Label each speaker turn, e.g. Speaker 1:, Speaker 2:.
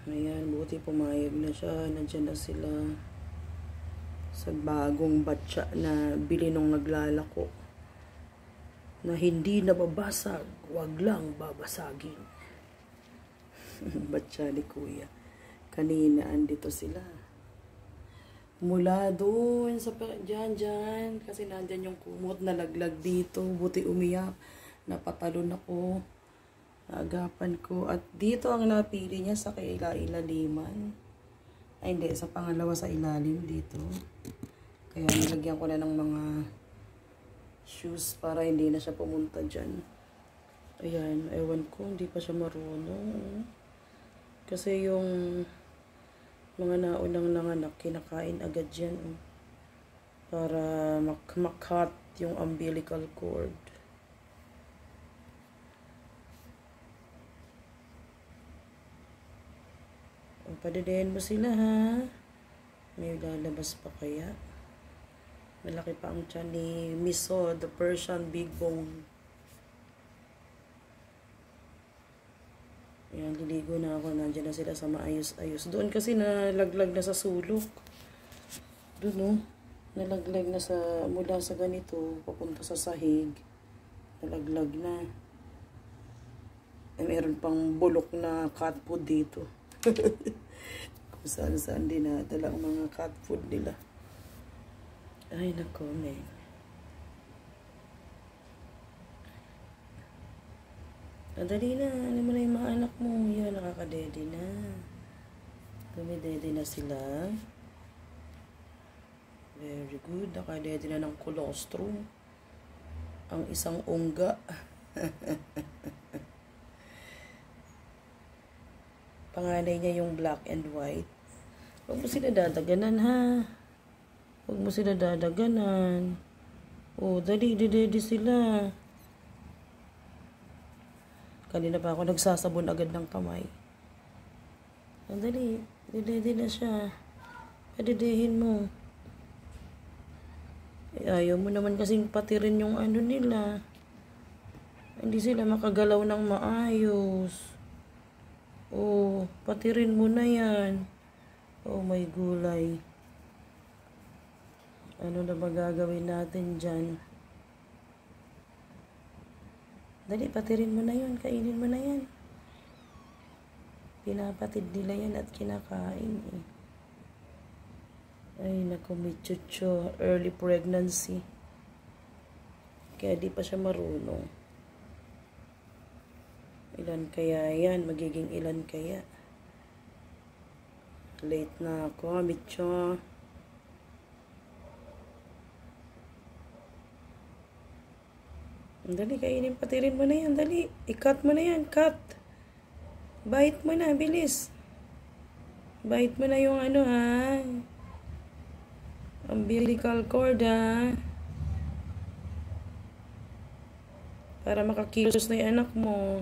Speaker 1: Ayan, buti pumayag na siya. Nandiyan na sila sa bagong batya na bili nung naglalako. Na hindi nababasag, wag lang babasagin. Batya ni Kuya. Kanina, andito sila. Mula doon sa dyan. Kasi nandyan yung kumot na laglag dito. Buti umiyak. Napatalon ako. Agapan ko. At dito ang napili niya sa kaila-ilaliman. Ay hindi, sa pangalawa sa ilalim dito. Kaya nilagyan ko na ng mga shoes para hindi na siya pumunta dyan. Ayan, ewan ko, hindi pa siya marunong. Kasi yung mga naunang nanganak, kinakain agad yan. Para makat yung umbilical cord. Padadehin mo sila ha. May lalabas pa kaya. Malaki pa ang tiyan ni Miso, the Persian Big Bone. Ayan, liligo na ako. Nandiyan na sila sa maayos-ayos. Doon kasi nalaglag na sa sulok. Doon no. Nalaglag na sa, mula sa ganito, papunta sa sahig. Nalaglag na. Eh, meron pang bulok na cat food dito. Kung saan-saan din nadala ang mga cat food nila. Ay, nako, men. Dali na. Ano mo na yung mga anak mo? Yan, nakakadede na. Dumidede na sila. Very good. Nakadede na ng colostrum. Ang isang ungga. Panganay niya yung black and white. Huwag mo sila dadaganan, ha? Huwag mo sila dadaganan. Oh, dali, dede sila. Kanina pa ako nagsasabon agad ng kamay. Oh, dali, dede na siya. Padedehin mo. Ayaw mo naman kasing patirin yung ano nila. Hindi sila makagalaw ng maayos. Oh, patirin mo na yan. Oh, may gulay. Ano na ba gagawin natin dyan? Dali, patirin mo na yun. Kainin mo na yan. Pinapatid nila yan at kinakain eh. Ay, naku, may chucho. Early pregnancy. Kaya di pa siya marunong. Ilan kaya yan? Magiging ilan kaya? Late na ako, mityo. Dali, kainin, patirin mo na yan. Dali, i-cut mo na yan. Cut. Bite mo na, bilis. Bite mo na yung ano, ha? Umbilical cord, ha? Para makakilos na yung anak mo.